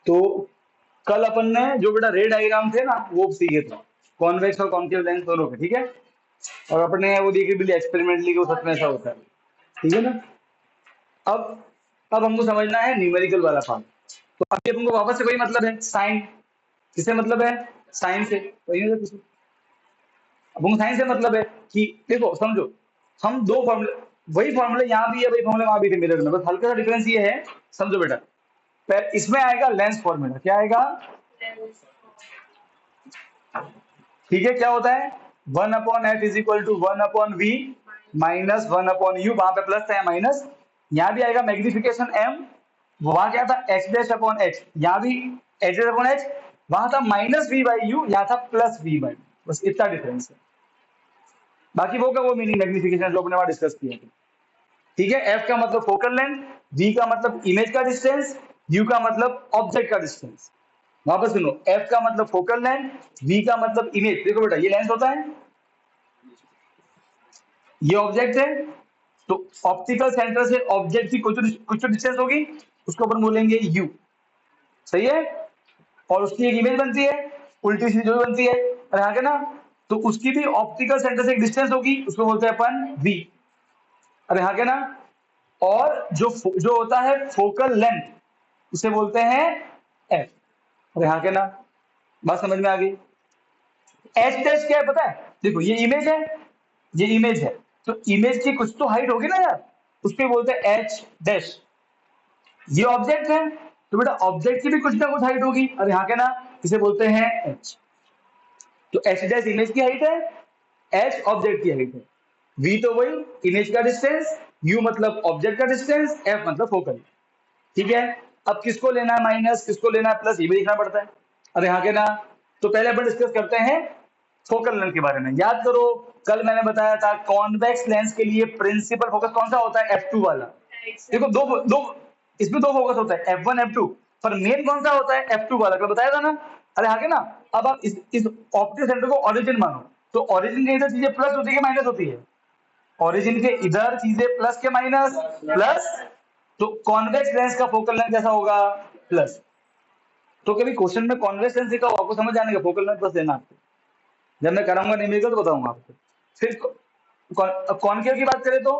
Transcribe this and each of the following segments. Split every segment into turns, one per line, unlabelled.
तो कल अपन ने जो बेटा रे डायग्राम थे ना वो सीखे थे, कॉन्वेक्स और कॉन्केव लेंस दोनों के, ठीक है। और अपने वो देखिए बिल्कुल एक्सपेरिमेंटली कि वो सच में ऐसा होता है, ठीक है ना। अब अब हमको समझना है न्यूमेरिकल वाला पार्ट। तो अभी अपन को वापस से वही मतलब है साइन, किससे मतलब है, साइन से, वही है किसी। अब हमको साइन से मतलब है कि देखो समझो, हम दो फॉर्मूले, वही फॉर्मूले यहाँ भी है, वही फॉर्मूले वहां भी थे मिरर में, बस हल्का सा डिफरेंस ये है, समझो बेटा। इसमें आएगा लेंस फॉर्मूला, क्या आएगा, ठीक है, क्या होता है, 1/f is equal to 1/v minus 1/u, वहां पे प्लस था माइनस, यहाँ भी आएगा मैग्निफिकेशन m, वहां क्या था h डैश अपॉन h, यहाँ भी h डैश अपॉन h, वहां था माइनस v बाई u, यहाँ था प्लस v बाई, बस इतना डिफरेंस है। बाकी वो का वो मीनिंग मैग्निफिकेशन जो अपने वहां डिस्कस किया था, ठीक है। f का मतलब फोकल लेंथ, v का मतलब इमेज का डिस्टेंस, u का मतलब ऑब्जेक्ट का डिस्टेंस। वापस सुनो, f का मतलब फोकल लेंथ, v का मतलब इमेज, देखो बेटा ये लेंस होता है, ये ऑब्जेक्ट है, तो ऑप्टिकल सेंटर से ऑब्जेक्ट की कुछ तो डिस्टेंस होगी, उसको अपन बोलेंगे u, सही है। और उसकी एक इमेज बनती है, उल्टी सीधी जो भी बनती है, अरे हाँ के ना, तो उसकी भी ऑप्टिकल सेंटर से एक डिस्टेंस होगी, उसको बोलते हैं अपन v, अरे हाँ के ना। और जो होता है फोकल लेंथ, उसे बोलते हैं f, अरे हाँ के ना, बात समझ में आ गई। एच डैश क्या है पता है, देखो ये इमेज है, ये इमेज है, तो इमेज की कुछ तो हाइट होगी ना यार, उसके बोलते हैं एच डैश। ये ऑब्जेक्ट है, तो बेटा ऑब्जेक्ट की भी कुछ ना कुछ हाइट होगी, अरे हाँ के ना, इसे बोलते हैं एच। तो एच डैश इमेज की हाइट है, एच ऑब्जेक्ट की हाइट है, वी तो वही इमेज का डिस्टेंस, यू मतलब ऑब्जेक्ट का डिस्टेंस, एफ मतलब फोकल, ठीक है। अब किसको लेना है माइनस, किसको लेना है प्लस, ये भी देखना पड़ता है, अरे हाँ के ना। तो पहले अपन डिस्कस करते हैं फोकल लेंथ के बारे में। याद करो कल मैंने बताया था कॉन्वेक्स लेंस के लिए प्रिंसिपल फोकस कौन सा होता है, f2 वाला। देखो दो दो इसमें दो फोकस होता है, f1 f2, पर मेन कौन सा होता है, f2 वाला, कल बताया था ना। अरे आगे ना, अब आप इस ऑप्टिक सेंटर को ओरिजिन मानो, तो ओरिजिन के इधर चीजें प्लस होती है माइनस होती है, ओरिजिन के इधर चीजें प्लस के माइनस प्लस, तो कॉन्वेक्स लेंस का फोकल लेंथ कैसा होगा, प्लस। तो कभी क्वेश्चन में कॉन्वेक्स लेंस दिखा हो, आपको समझ आने का फोकल लेंथ प्लस लेना आपको, जब मैं कराऊंगा नहीं मिलेगा तो बताऊंगा आपको। फिर कॉनकेव की बात करें तो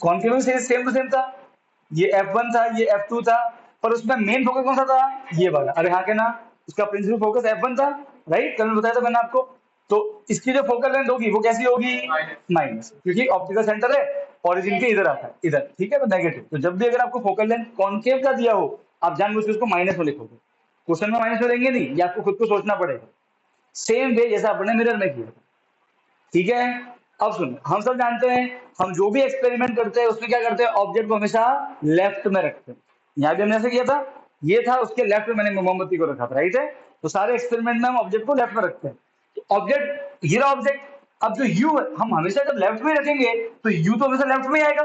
कॉनकेव से सेम टू सेम था, ये f1 था, ये f2 था, पर उसमें मेन फोकस कौन सा था, ये वाला, अरे हाँ के ना, उसका प्रिंसिपल फोकस f1 था, राइट, कल बताया था मैंने आपको। तो इसकी जो फोकल लेंथ होगी वो कैसी होगी, माइनस, क्योंकि ऑप्टिकल सेंटर है, ओरिजिन के इधर आता है इधर, ठीक है, तो नेगेटिव। तो जब भी अगर आपको फोकल लेंथ कॉनकेव का दिया हो, आप जानबूझ के उसको माइनस में लिखोगे, क्वेश्चन में माइनस में लेंगे नहीं, ये आपको खुद को सोचना पड़ेगा, सेम वे जैसा अपने मिरर में किया, ठीक है। अब सुनो, हम सब जानते हैं, हम जो भी एक्सपेरिमेंट करते हैं उसमें क्या करते हैं, ऑब्जेक्ट को हमेशा लेफ्ट में रखते हैं। यहाँ भी हमने ऐसा किया था, ये था उसके लेफ्ट में मैंने मोमबत्ती को रखा था, राइट है। तो सारे एक्सपेरिमेंट में हम ऑब्जेक्ट को लेफ्ट में रखते हैं, तो ऑब्जेक्ट हीरा ऑब्जेक्ट, अब जो यू है हम हमेशा जब लेफ्ट में रखेंगे तो यू तो हमेशा लेफ्ट में ही आएगा,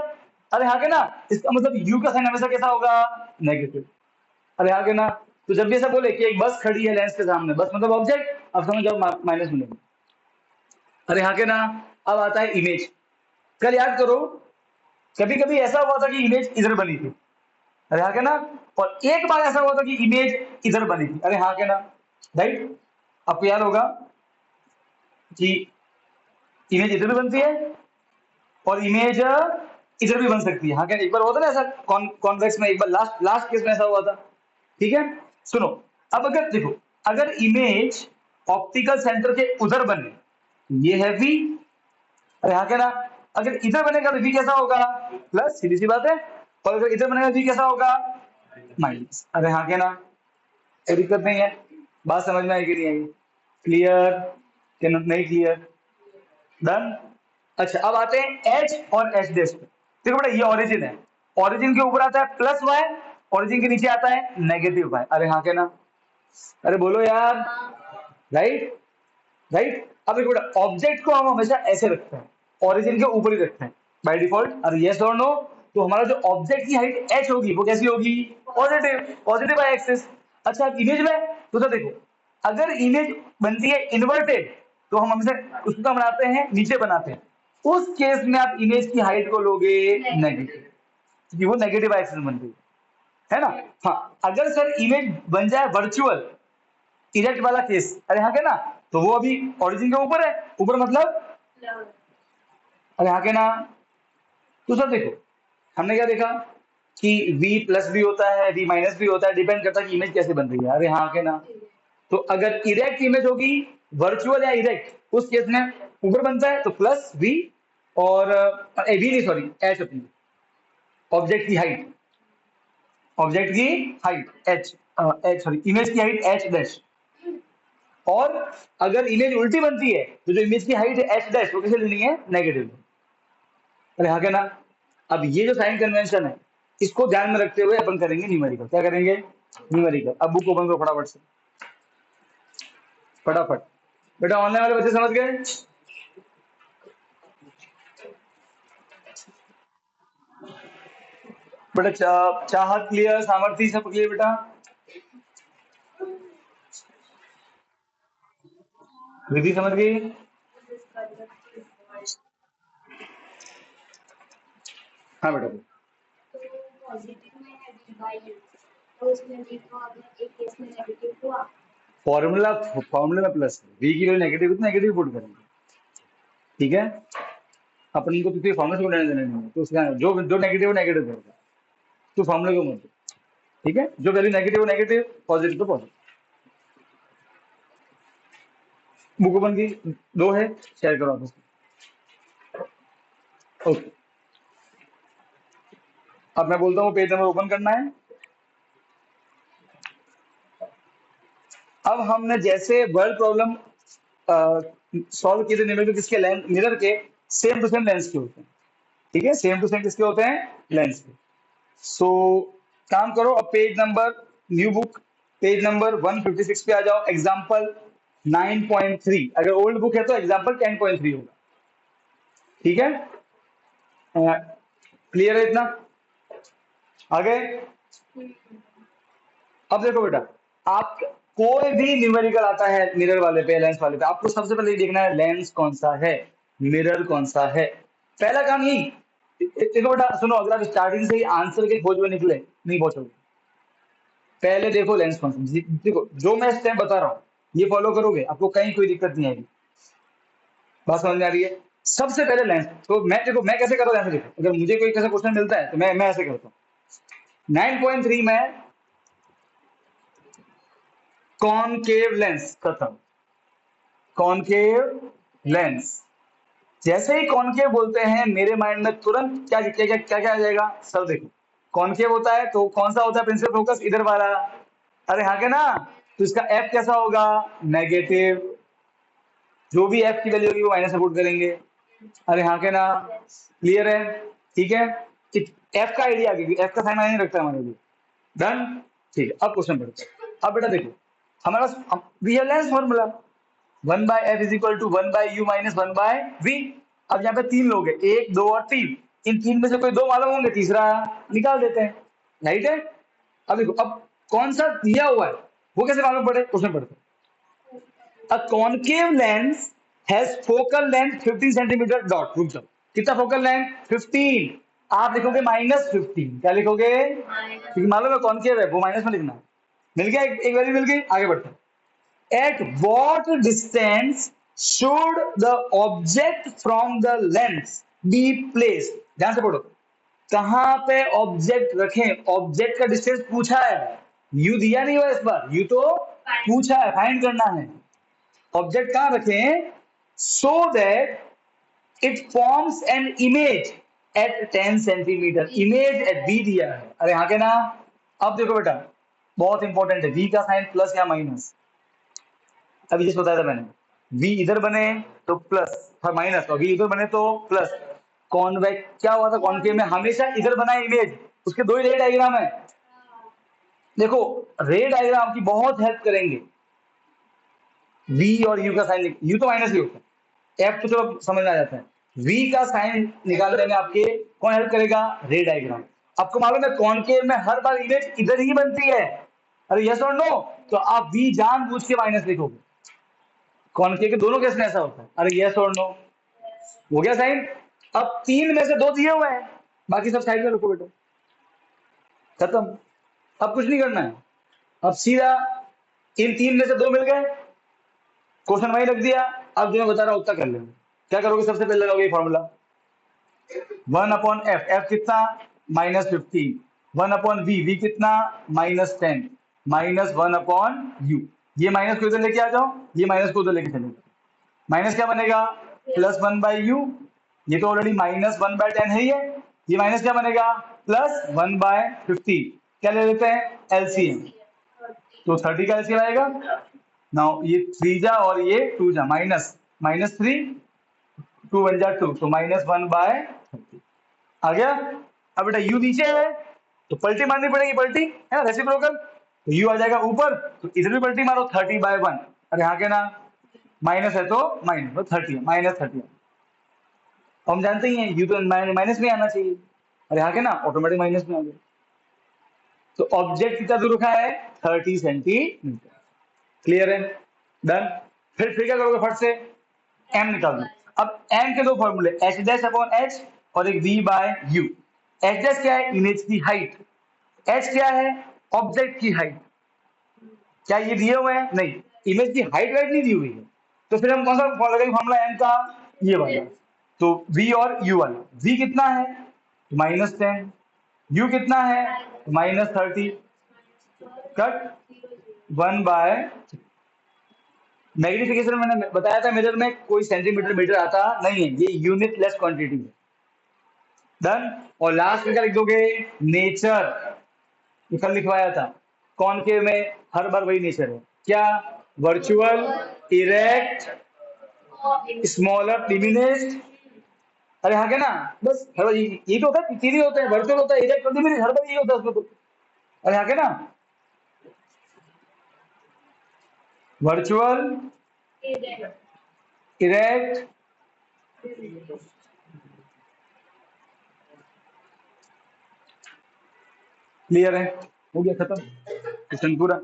अरे हाँ के ना, इसका मतलब यू का साइन हमेशा कैसा होगा, नेगेटिव, अरे हाँ के ना। तो जब भी ऐसा बोले कि एक बस खड़ी है लेंस के सामने, बस मतलब ऑब्जेक्ट, अब समझ जाओ माइनस मिलेगा, अरे हाँ के ना। अब आता है इमेज, कल याद करो कभी कभी ऐसा हुआ था कि इमेज इधर बनी थी, अरे हाँ के ना, और एक बार ऐसा हुआ था कि इमेज इधर बनी थी, अरे हाँ के ना, राइट। आपको याद होगा कि इमेज इधर भी बनती है और इमेज इधर भी बन सकती है, हाँ क्या, एक बार हुआ था ना ऐसा कॉन्वेक्स में, एक बार लास्ट लास्ट केस में ऐसा हुआ था, ठीक है। सुनो, अब अगर देखो, अगर इमेज ऑप्टिकल सेंटर के उधर बने, ये है वी, अरे हाँ क्या ना, अगर इधर बनेगा तो वी कैसा होगा, प्लस, सीधी सी बात है। और अगर इधर बनेगा वी कैसा होगा, माइनस, अरे हाँ क्या ना, कोई दिक्कत नहीं है, बात समझ में आएगी नहीं आएगी, क्लियर क्या नहीं क्लियर, डन। अच्छा अब आते हैं एच और एच डैश पे, देखो बेटा ये ओरिजिन है, ओरिजिन के ऊपर आता है प्लस वाई, ओरिजिन के नीचे आता है नेगेटिव वाई, अरे हाँ क्या ना, अरे बोलो यार, राइट, राइट। अब देखो बेटा ऑब्जेक्ट को हम हमेशा ऐसे रखते हैं, ओरिजिन के ऊपर ही रखते हैं बाय डिफॉल्ट, अरे यस और नो। तो हमारा जो ऑब्जेक्ट की हाइट एच होगी वो कैसी होगी, पॉजिटिव, पॉजिटिव बाय एक्सिस। अच्छा इमेज में तो देखो, अगर इमेज बनती है इन्वर्टेड तो हम हमेशा उसका बनाते हैं नीचे बनाते हैं, उस केस में आप इमेज की हाइट को लोगे नेगेटिव, क्योंकि वो नेगेटिव एक्सिस बन रही है ना। हाँ, अगर सर इमेज बन जाए वर्चुअल इरेक्ट वाला केस, अरे हाँ के ना, तो वो अभी ओरिजिन के ऊपर है, ऊपर मतलब अरे हाँ के ना। तो सर देखो हमने क्या देखा कि v प्लस भी होता है, v माइनस भी होता है, डिपेंड करता है कि इमेज कैसे बन रही है। अरे हाँ के ना, तो अगर इरेक्ट इमेज होगी वर्चुअल या इरेक्ट, उस केस में ऊपर बनता है तो प्लस v, और v नहीं सॉरी h अपनी ऑब्जेक्ट की हाइट, ऑब्जेक्ट की height h, h sorry image की हाइट h डैश। और अगर इमेज उल्टी बनती है तो जो इमेज की हाइट है h डैश वो कैसे लेनी है, नेगेटिव। अरे हाँ क्या ना। अब ये जो साइन कन्वेंशन है इसको ध्यान में रखते हुए अपन करेंगे न्यूमेरिकल। क्या करेंगे, न्यूमेरिकल। अब बुक ओपन करो फटाफट से, फटाफट। बेटा ऑनलाइन वाले बच्चे समझ गए? बेटा चाहत क्लियर, सामर्थ्य सब क्लियर बेटा? विधि समझ गई? हाँ बेटा। फॉर्मूला फॉर्मूले में प्लस है, v की वैल्यू नेगेटिव तो नेगेटिव पुट करेंगे, ठीक है। अपन को किसी फॉर्मूले को लेने देने नहीं है, तो उसका जो जो नेगेटिव नेगेटिव करेगा, तो फॉर्मूले को मत, ठीक है। जो वैल्यू नेगेटिव नेगेटिव, पॉजिटिव तो पॉजिटिव। बुक ओपन की दो है, शेयर करो आपस में। ओके, अब मैं बोलता हूँ पेज नंबर ओपन करना है। अब हमने जैसे वर्ड प्रॉब्लम सॉल्व किए थे न्यूमेरिकल किसके, लेंस मिरर के, सेम टू सेम लेंस के होते हैं, ठीक है। सेम टू सेम किसके होते हैं, लेंस के। सो काम करो, अब page number, new book, page number 156 पे आ जाओ। एग्जाम्पल 9.3, अगर ओल्ड बुक है तो एग्जाम्पल 10.3 होगा, ठीक है। क्लियर है इतना? आगे अब देखो बेटा, आप कोई भी न्यूमेरिकल आता है मिरर वाले पे, लेंस वाले पे, आपको सबसे पहले ये देखना है लेंस कौन सा है, मिरर कौन सा है। पहला काम यही। देखो बेटा सुनो, अगर आप स्टार्टिंग से ही आंसर के खोज में निकले नहीं पहुंचोगे। पहले देखो लेंस कौन सा, देखो जो मैं स्टेप बता रहा हूँ ये फॉलो करोगे आपको कहीं कोई दिक्कत नहीं आएगी। बात समझ में आ रही है? सबसे पहले लेंस, तो मैं देखो मैं कैसे कर रहा हूँ, देखो अगर मुझे कोई कैसा क्वेश्चन मिलता है तो मैं ऐसे करता हूँ। 9.3 में कॉनकेव लेंस खत्म, कॉनकेव लेंस। जैसे ही कॉनकेव बोलते हैं मेरे माइंड में तुरंत क्या क्या क्या क्या क्या आ जाएगा सर, देखो कॉनकेव होता है तो कौन सा होता है प्रिंसिपल फोकस, इधर वाला। अरे हाँ के ना, तो इसका एफ कैसा होगा, नेगेटिव। जो भी एफ की वैल्यू होगी वो माइनस सपोर्ट करेंगे। अरे हाँ के ना, क्लियर है, ठीक है। एफ का आइडिया, क्योंकि एफ का साइन नहीं रखता हमारे लिए। डन, ठीक है। अब क्वेश्चन पढ़ते हैं। अब बेटा देखो हमारा we have lens formula, 1/f is equal to 1/u minus 1/v। अब यहाँ पे तीन लोग हैं, एक दो और तीन, इन तीन में से कोई दो मालूम होंगे, तीसरा निकाल देते हैं, राइट है। अब देखो अब कौन सा दिया हुआ है वो कैसे मालूम पड़े, क्वेश्चन पढ़ते हैं। A concave lens has focal length 15 centimetre dot, रुक जाओ, कितना फोकल लेंथ 15, आप लिखोगे -15, क्या लिखोगे, क्योंकि मालूम है कॉनकेव है वो माइनस में लिखना है। मिल गया, एक वैल्यू मिल गई, आगे बढ़ते हैं। At what distance should the object from the lens be placed, ध्यान से पढ़ो, कहां पे ऑब्जेक्ट रखें, ऑब्जेक्ट का डिस्टेंस पूछा है, यू दिया नहीं हुआ इस बार, यू तो पूछा है, फाइंड करना है ऑब्जेक्ट कहां रखें, so that it forms an image at 10 centimetre, image at be दिया है। अरे हाँ के ना। अब देखो बेटा बहुत इंपॉर्टेंट है, वी का साइन प्लस या माइनस, अभी जैसे बताया था मैंने, वी इधर बने तो प्लस और माइनस, और वी इधर बने तो प्लस। कॉन्वेक्स क्या हुआ था, कॉन्केव में हमेशा इधर बना इमेज, उसके दो ही रे डायग्राम है। देखो रे डायग्राम आपकी बहुत हेल्प करेंगे, वी और यू का साइन, यू तो माइनस ही होता है, एफ तो चलो समझ में आ जाता है, वी का साइन निकालने में आपके कौन हेल्प करेगा, रे डायग्राम। आपको मालूम है कॉनकेव में हर बार इमेज इधर ही बनती है, अरे यस और नो, तो आप वी जानबूझ के माइनस लिखोगे। कॉनकेव के दोनों केस में ऐसा होता है, अरे यस और नो, हो गया साइन। अब तीन में से दो दिए हुए हैं, बाकी सब साइड में रखो बेटा। खत्म। अब कुछ नहीं करना है, अब सीधा इन तीन में से दो मिल गए, क्वेश्चन वही रख दिया। अब जो मैं बता रहा हूँ उतना कर लेंगे। क्या करोगे, सबसे पहले लगाओगे फॉर्मूला 1/f, f कितना -15, 1/v, v कितना -10, -1/u। ये माइनस को उधर लेके आ जाओ, ये माइनस को उधर लेके चले जाओ, माइनस क्या बनेगा +1/u। ये तो ऑलरेडी -1/10 है ही है, ये माइनस क्या बनेगा +1/15। क्या ले लेते हैं एलसीएम, तो 30 का एलसीएम आएगा। नाउ ये 3 जा और ये 2 जा, -3 2 बन जा 2, तो -1/30 आ गया। अब बेटा u नीचे है तो पलटी मारनी पड़ेगी, पलटी है ना रेसिप्रोकल, तो u आ जाएगा ऊपर, तो इधर भी पलटी मारो 30/1। अरे यहाँ के ना माइनस है तो माइनस, तो 30 है, -30। हम जानते ही हैं u तो माइनस में आना चाहिए, अरे यहाँ के ना ऑटोमेटिक माइनस में आ गया। तो ऑब्जेक्ट कितना दूर रखा है 30 सेंटीमीटर। क्लियर है, डन। फिर क्या करोगे, फट से m निकाल दो। अब m के दो फॉर्मूले h'/h और एक v/u। h' क्या है, इमेज की हाइट, h क्या है, ऑब्जेक्ट की हाइट। क्या ये दिए हुए हैं, नहीं, इमेज की हाइट वाइट नहीं दी हुई है, तो फिर हम कौन सा फॉर्मूला m का, ये वाला। तो v और u वाला, v कितना है -10, u कितना है -30, कट 1/। मैग्निफिकेशन मैंने बताया था, मिरर में कोई सेंटीमीटर मीटर आता नहीं है, ये यूनिट लेस क्वांटिटी है। डन। और लास्ट में क्या लिख दोगे, नेचर, ये कल लिखवाया था, कॉनकेव में हर बार वही नेचर है, क्या वर्चुअल, इरेक्ट, स्मॉलर, डिमिनिश्ड। अरे हाँ क्या ना, बस हर बार ये तो होता है, तीन ही होते हैं, वर्चुअल होता है, इरेक्ट और डिमिनिश्ड, हर बार ये होता है उसमें तो। अरे हाँ क्या ना, वर्चुअल, इरेक्ट, क्लियर है, हो गया खत्म क्वेश्चन पूरा।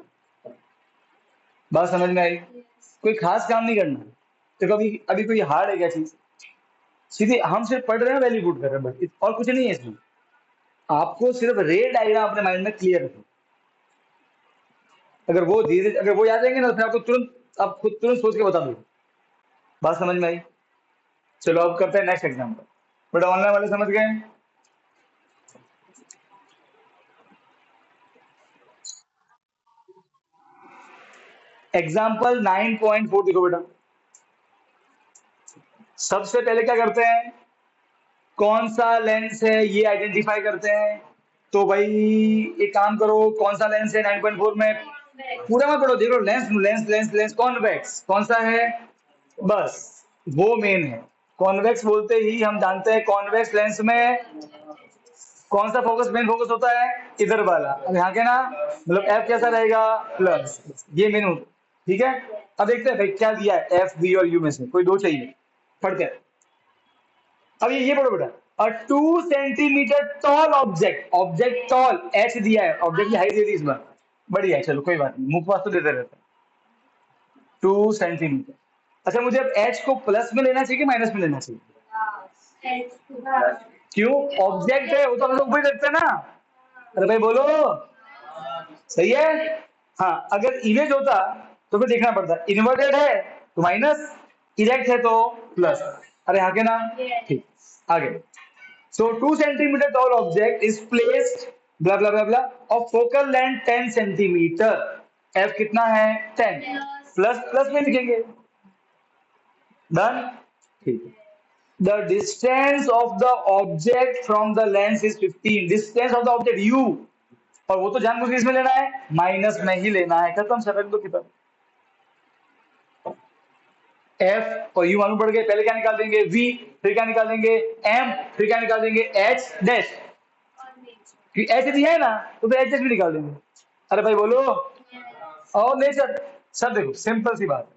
बात समझ में आई, कोई खास काम नहीं करना। तो कभी अभी कोई हार्ड है क्या चीज, सीधे हम सिर्फ पढ़ रहे हैं, वैल्यू पुट कर रहे हैं बस, और कुछ नहीं है इसमें। आपको सिर्फ रे डायग्राम अपने माइंड में क्लियर रखो, अगर वो धीरे, अगर वो याद रहेंगे ना, तो फिर आपको तुरंत, आप खुद तुरंत सोच के बता दो। बात समझ में आई, चलो अब करते हैं नेक्स्ट एग्जाम्पल। बट ऑनलाइन वाले समझ गए, एग्जाम्पल 9.4 देखो बेटा। सबसे पहले क्या करते हैं, कौन सा लेंस है ये आइडेंटिफाई करते हैं। तो भाई एक काम करो, कौन सा लेंस है 9.4 में, पूरा मत पढ़ो, देखो lens lens lens lens convex कौन सा है, बस वो मेन है। कॉन्वेक्स बोलते ही हम जानते हैं, कॉन्वेक्स लेंस में कौन सा फोकस मेन फोकस होता है, इधर वाला। अब यहाँ के ना मतलब एफ कैसा रहेगा प्लस, ये मेन होता, ठीक है। अब देखते हैं भाई क्या दिया है, एफ बी और यू में से कोई दो चाहिए, पढ़ते हैं। अब ये पढ़ो बेटा, a 2 centimetre tall object, object tall h दिया है, ऑब्जेक्ट की हाइट दे दी इस बार, बढ़िया है, चलो कोई बात नहीं, मुख पास तो देते रहते हैं। 2 सेंटीमीटर, अच्छा मुझे अब एच को प्लस में लेना चाहिए कि माइनस में लेना चाहिए, क्यों, ऑब्जेक्ट है वो तो हम लोग ऊपर रखते हैं ना। अरे भाई बोलो, सही है। हाँ अगर इमेज होता तो फिर देखना पड़ता, इन्वर्टेड है तो माइनस, इरेक्ट है तो प्लस। अरे आगे ना, ठीक, आगे। So 2 centimeter tall object is placed blah blah blah blah of focal length 10 centimeter. F कितना है 10, प्लस प्लस में लिखेंगे, डन, ठीक है। The distance of the object from the lens is 15. Distance of the object u, और वो तो जानबूझ के इसमें लेना है, माइनस में ही लेना है, खत्म, सरक दो किताब। F और U मालूम पड़ गए, पहले क्या निकाल देंगे V, फिर क्या निकाल देंगे M, फिर क्या निकाल देंगे H डैश, H दिया है ना तो फिर H भी निकाल देंगे। अरे भाई बोलो, और नहीं सर, सर देखो सिंपल सी बात है,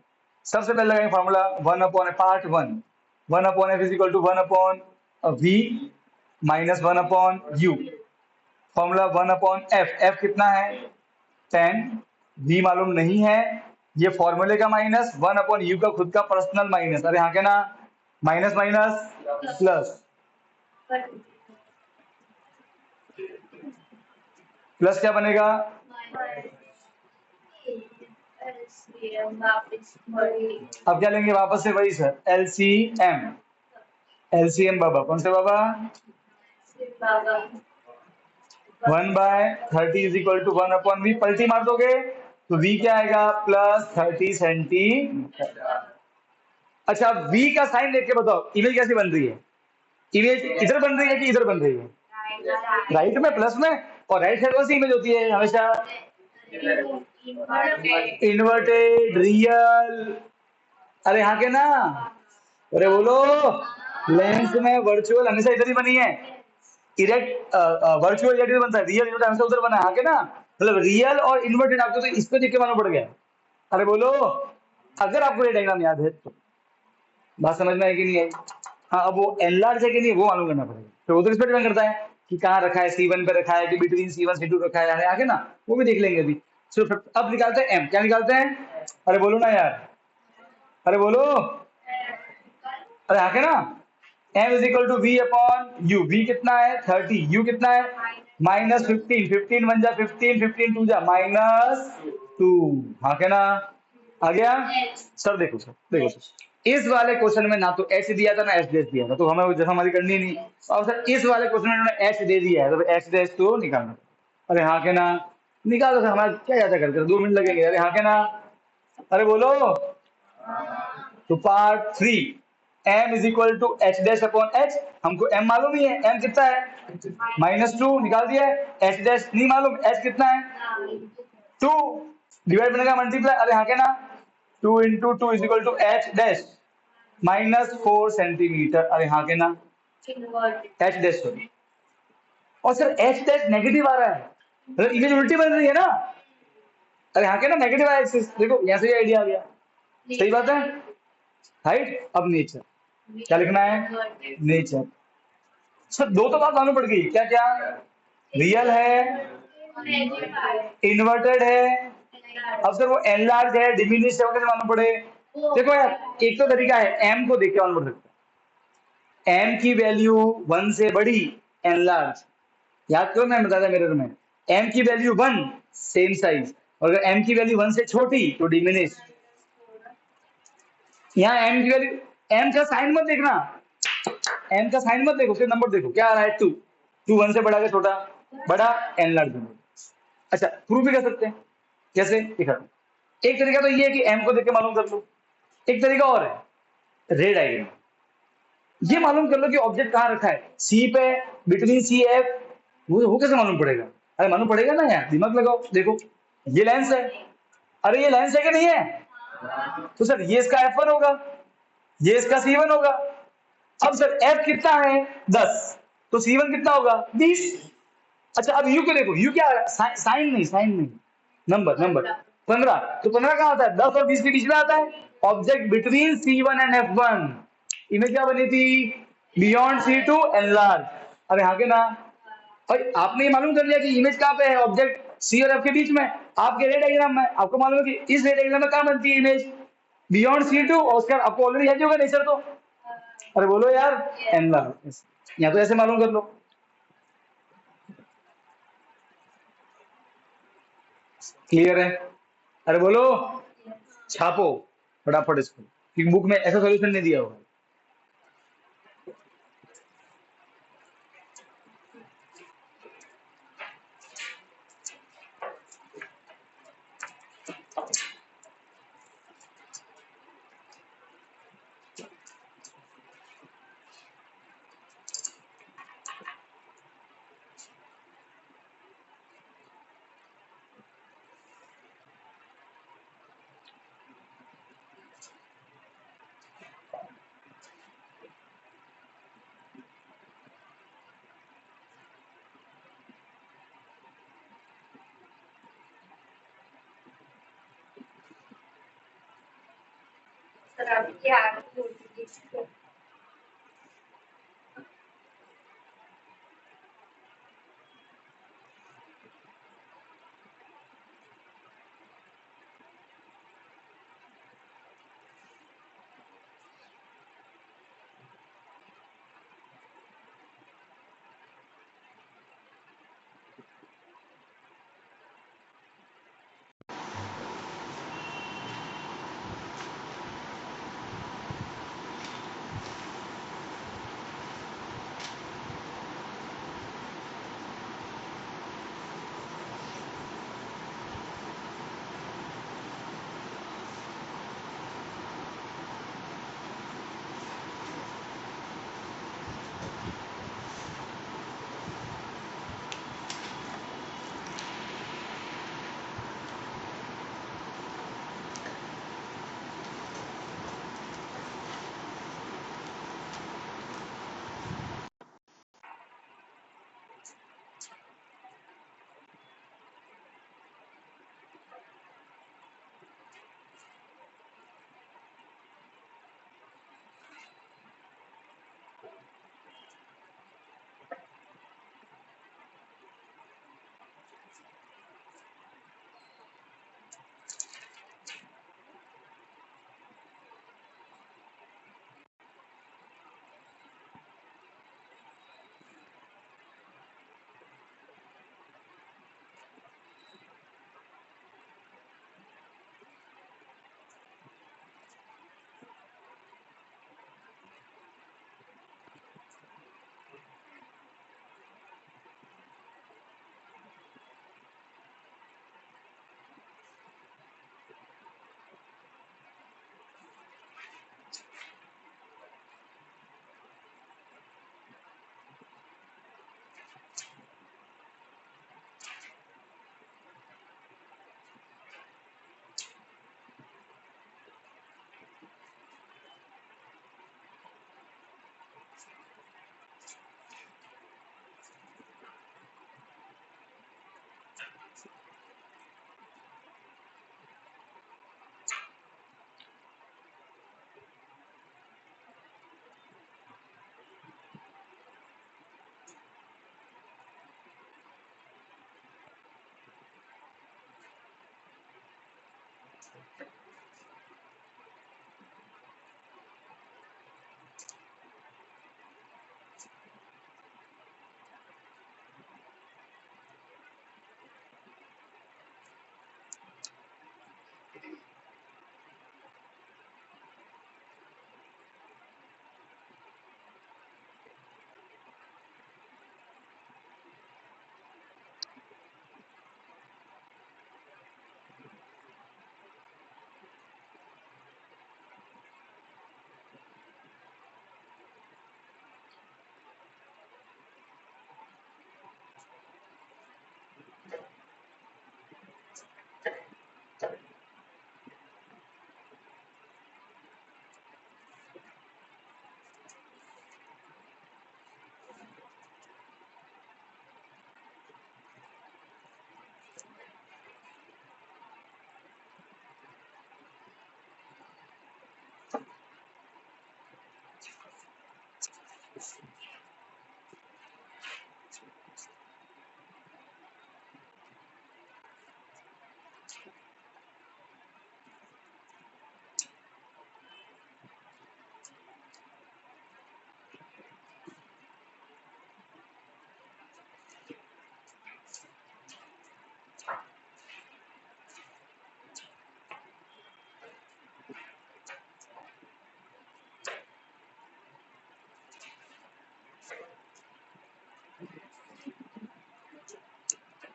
सबसे पहले लगाएंगे formula 1/, part 1, 1/f is equal to 1/v minus 1/u, formula 1/f, f कितना है 10, v मालूम नहीं है, ये फॉर्मूले का माइनस 1/u का खुद का पर्सनल माइनस, अरे हाँ के ना, माइनस माइनस प्लस, प्लस क्या बनेगा, अब क्या लेंगे वापस से वही सर, एलसीएम। एलसीएम बाबा कौन से बाबा, 1/30 इज इक्वल टू 1/v। पलटी मार दोगे तो v क्या आएगा, +30 सेंटीमीटर। अच्छा अब v का साइन देख के बताओ इमेज कैसी बन रही है, इमेज इधर बन रही है कि इधर बन रही है, राइट में प्लस में, और राइट साइड कौन सी इमेज होती है हमेशा, इन्वर्टेड रियल। अरे यहाँ के ना, अरे बोलो, लेंस में वर्चुअल हमेशा इधर ही बनी है, इरेक्ट वर्चुअल इधर बनता है, रियल इन्वर्ट हमेशा उधर बना है, हाँ के ना, मतलब रियल और इन्वर्टेड आपको तो इस पे देख के मालूम पड़ गया। अरे बोलो, अगर आपको ये डायग्राम याद है तो बात समझ में आई कि नहीं आई। हाँ अब वो एनलार्ज है कि नहीं वो मालूम करना पड़ेगा, तो वो तो इस पर डिपेंड करता है कि कहाँ रखा है, C1 पे रखा है कि बिटवीन C1 C2 रखा है, आगे ना वो भी देख लेंगे अभी। चलो अब निकालते हैं M, क्या निकालते हैं, अरे बोलो ना यार, अरे बोलो, अरे आके ना, M is equal to v upon u, v कितना है 30, यू कितना है -15, 15 बन जा 15, 15 टू जा -2, हाँ के ना, आ गया। सर देखो सर, देखो सर, इस वाले क्वेश्चन में ना तो एच दिया था ना एच डैश दिया था, तो हमें जैसा हमारी करनी नहीं, और सर इस वाले क्वेश्चन में उन्होंने एच दे दिया है तो एच डैश तो निकालना। अरे हाँ के ना, निकालो सर, हमारा क्या ज्यादा करते 2 मिनट लगेंगे, अरे हाँ के ना, अरे बोलो। तो part 3, m is equal to h dash upon h, हमको m मालूम ही है, m कितना है -2 निकाल दिया है, एच डैश नहीं मालूम, h कितना है 2, डिवाइड बनेगा मल्टीप्लाई, अरे हाँ क्या ना, 2 into 2 is equal to h dash -4 centimetre, अरे हाँ के ना, एच डैश सॉरी, और सर एच डैश नेगेटिव आ रहा है, मतलब इमेज उल्टी बन रही है ना, अरे हाँ के ना, नेगेटिव एक्सिस, देखो यहाँ से आइडिया आ गया, सही बात है। हाइट अब नेचर, क्या लिखना है नेचर, सर दो तो बात मालूम पड़ गई, क्या क्या, रियल है, इन्वर्टेड है, अब सर वो एनलार्ज है, डिमिनिश है, वो कैसे मालूम पड़े, देखो यार एक तो तरीका है, एम को देख के मालूम पड़ सकता है, एम की वैल्यू 1 से बड़ी एनलार्ज, याद करो मैं बताया मिरर में, एम की वैल्यू 1 सेम साइज, और अगर एम की वैल्यू 1 से छोटी तो डिमिनिश। यहाँ एम की वैल्यू, एम का साइन मत देखना, एन का साइन मत देखो, सिर्फ नंबर देखो क्या आ रहा है 2, 2 1 से बड़ा के छोटा, बड़ा एन लार्ज नंबर। अच्छा प्रूफ भी कर सकते हैं, कैसे दिखा, एक तरीका तो ये है कि एम को देख के मालूम कर लो, एक तरीका और है रे डायग्राम, ये मालूम कर लो कि ऑब्जेक्ट कहाँ रखा है, सी पे, बिटवीन सी एफ, वो कैसे मालूम पड़ेगा, अरे मालूम पड़ेगा ना यार, दिमाग लगाओ, देखो ये लेंस है, अरे ये लेंस है कि नहीं है, तो सर ये इसका F1 होगा, ये इसका C1 होगा, अब सर F कितना है 10, तो C1 कितना होगा 20। अच्छा अब U को देखो, U क्या है, साइन नहीं, साइन नहीं, नंबर नंबर 15, तो 15 कहाँ आता है 10 और 20 के बीच में आता है, object between C1 and F1, image क्या बनी थी बियॉन्ड C2 एंड लार्ज, अरे हाँ के ना, भाई आपने ये मालूम कर लिया कि इमेज कहाँ पे है, ऑब्जेक्ट सी और एफ के बीच में, आपके रे डायग्राम में आपको मालूम है कि इस रे डायग्राम में कहाँ बनती है इमेज बियॉन्ड C2, और उसका आपको ऑलरेडी है होगा नेचर तो, अरे बोलो यार एनला, या तो ऐसे मालूम कर लो, क्लियर है, अरे बोलो, छापो फटाफट इसको, क्योंकि बुक में ऐसा सोल्यूशन नहीं दिया हुआ।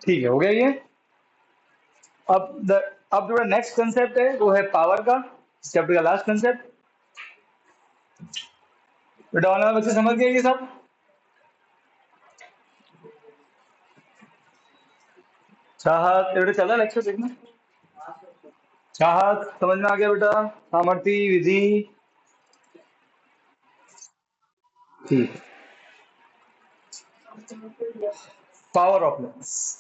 ठीक है, हो गया ये। अब जो नेक्स्ट कंसेप्ट है वो है पावर का, चैप्टर का लास्ट कंसेप्ट। बेटा ऑनलाइन वाले बच्चे समझ गए ये सब? चाहत बेटा चला लेक्चर देखना। चाहत समझ में आ गया बेटा? सामर्थ्य विधि ठीक। Power of lens.